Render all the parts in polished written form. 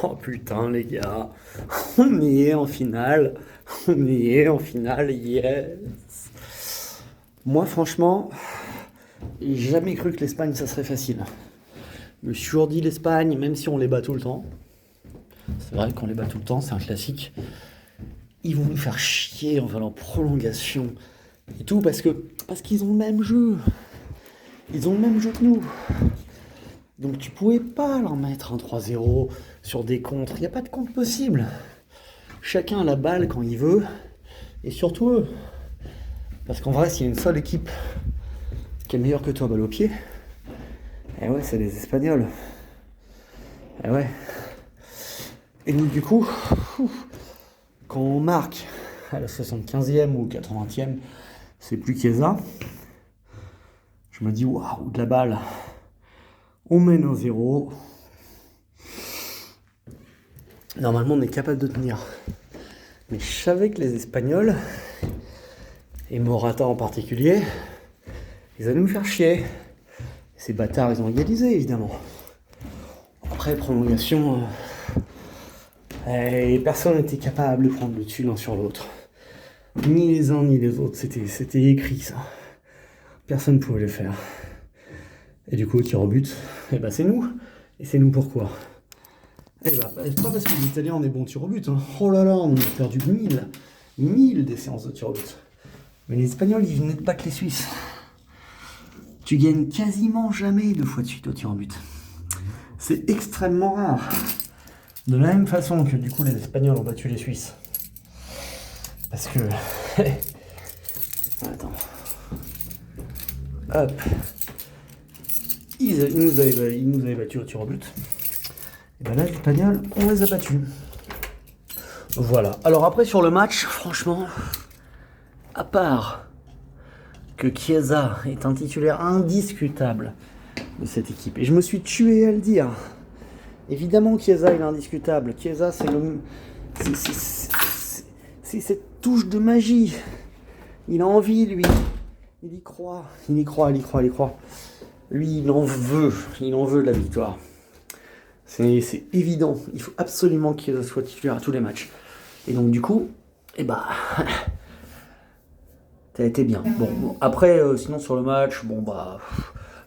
Oh putain les gars, on y est en finale, on y est en finale, yes. Moi franchement, j'ai jamais cru que l'Espagne ça serait facile. Je me suis toujours dit l'Espagne, même si on les bat tout le temps, c'est vrai qu'on les bat tout le temps, c'est un classique, ils vont nous faire chier en faisant prolongation et tout parce qu'ils ont le même jeu. Ils ont le même jeu que nous. Donc tu pouvais pas leur mettre un 3-0 sur des contres. Il n'y a pas de contre possible. Chacun a la balle quand il veut. Et surtout eux. Parce qu'en vrai, s'il y a une seule équipe qui est meilleure que toi balle au pied, eh ouais, c'est les Espagnols. Eh ouais. Et donc du coup, quand on marque à la 75e ou 80e, c'est plus Chiesa. Je me dis, waouh, de la balle. On mène 1-0. Normalement, on est capable de tenir. Mais je savais que les Espagnols, et Morata en particulier, ils allaient nous faire chier. Ces bâtards, ils ont égalisé, évidemment. Après, prolongation, personne n'était capable de prendre le dessus l'un sur l'autre. Ni les uns ni les autres, c'était écrit ça. Personne ne pouvait le faire. Et du coup, tir au but, c'est nous. Et c'est nous pourquoi? C'est pas parce que les Italiens ont des bons tirs au but. Hein. Oh là là, on a perdu 1000 des séances de tirs au but. Mais les Espagnols, ils venaient de battre les Suisses. Tu gagnes quasiment jamais 2 fois de suite au tir au but. C'est extrêmement rare. De la même façon que du coup les Espagnols ont battu les Suisses. Parce que... Attends. Hop. Ils nous avaient battus au tir au but. Et ben là, les Espagnols, on les a battus. Voilà. Alors après, sur le match, franchement, à part que Chiesa est un titulaire indiscutable de cette équipe, et je me suis tué à le dire. Évidemment, Chiesa, il est indiscutable. Chiesa, c'est cette touche de magie. Il a envie, lui. Il y croit. Lui, il en veut de la victoire. C'est évident. Il faut absolument qu'il soit titulaire à tous les matchs. Et donc, du coup, t'as été bien. Bon, après, sinon, sur le match,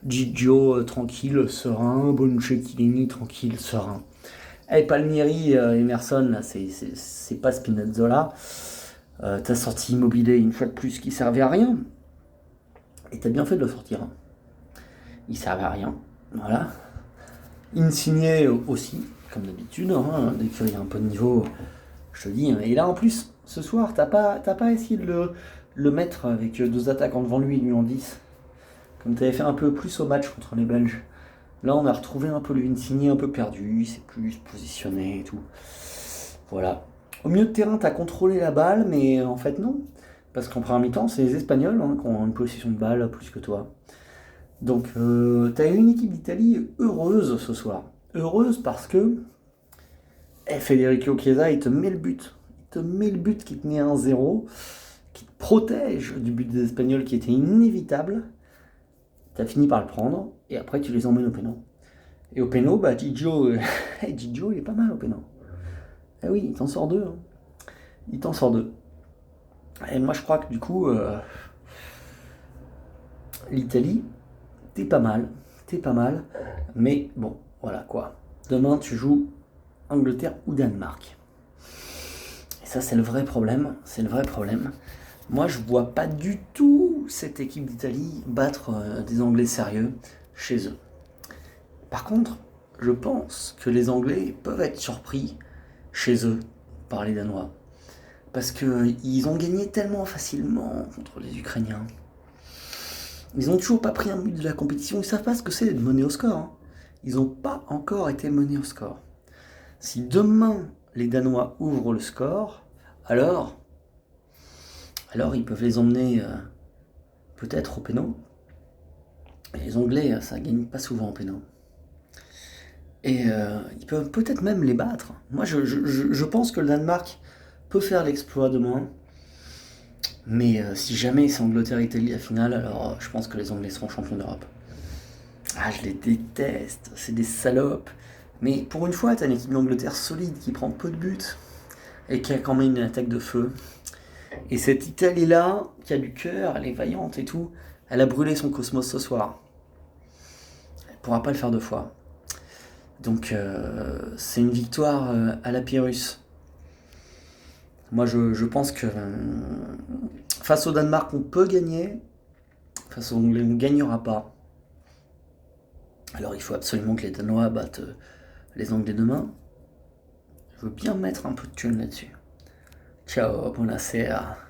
Gigio, tranquille, serein. Bonucci, Chiellini, tranquille, serein. Palmieri, Emerson, là, c'est pas Spinazzola. T'as sorti Immobilier une fois de plus qui servait à rien. Et t'as bien fait de le sortir. Hein. Il servait à rien. Voilà. Insigné aussi, comme d'habitude, hein, dès qu'il y a un peu de niveau, je te dis. Et là en plus, ce soir, t'as pas essayé de le mettre avec 2 attaquants devant lui en 10, comme t'avais fait un peu plus au match contre les Belges. Là, on a retrouvé un peu le Insigné un peu perdu, il s'est plus positionné et tout. Voilà. Au milieu de terrain, t'as contrôlé la balle, mais en fait non. Parce qu'en première mi-temps, c'est les Espagnols qui ont une possession de balle plus que toi. Donc, t'as une équipe d'Italie heureuse ce soir. Heureuse parce que Federico Chiesa, il te met le but. Il te met le but qui te met 1-0, qui te protège du but des Espagnols qui était inévitable. T'as fini par le prendre, et après tu les emmènes au pénal. Et au pénal, Gigio, Gigio, il est pas mal au pénal. Eh oui, il t'en sort 2. Hein. Il t'en sort 2. Et moi, je crois que du coup, l'Italie, t'es pas mal, mais bon, voilà quoi. Demain, tu joues Angleterre ou Danemark. Et ça, c'est le vrai problème, Moi, je vois pas du tout cette équipe d'Italie battre des Anglais sérieux chez eux. Par contre, je pense que les Anglais peuvent être surpris chez eux par les Danois. Parce qu'ils ont gagné tellement facilement contre les Ukrainiens. Ils n'ont toujours pas pris un but de la compétition, ils savent pas ce que c'est de mener au score. Hein. Ils n'ont pas encore été menés au score. Si demain les Danois ouvrent le score, alors ils peuvent les emmener peut-être au pénal. Et les Anglais, ça gagne pas souvent au pénal. Et ils peuvent peut-être même les battre. Moi, je pense que le Danemark peut faire l'exploit demain. Mais si jamais c'est Angleterre-Italie la finale, alors je pense que les Anglais seront champions d'Europe. Ah, je les déteste, c'est des salopes. Mais pour une fois, t'as une équipe d'Angleterre solide qui prend peu de buts et qui a quand même une attaque de feu. Et cette Italie-là, qui a du cœur, elle est vaillante et tout, elle a brûlé son cosmos ce soir. Elle pourra pas le faire deux fois. Donc c'est une victoire à la Pyrrhus. Moi je pense que face au Danemark on peut gagner, face aux Anglais on ne gagnera pas. Alors il faut absolument que les Danois battent les Anglais demain. Je veux bien mettre un peu de thune là-dessus. Ciao, buonasera.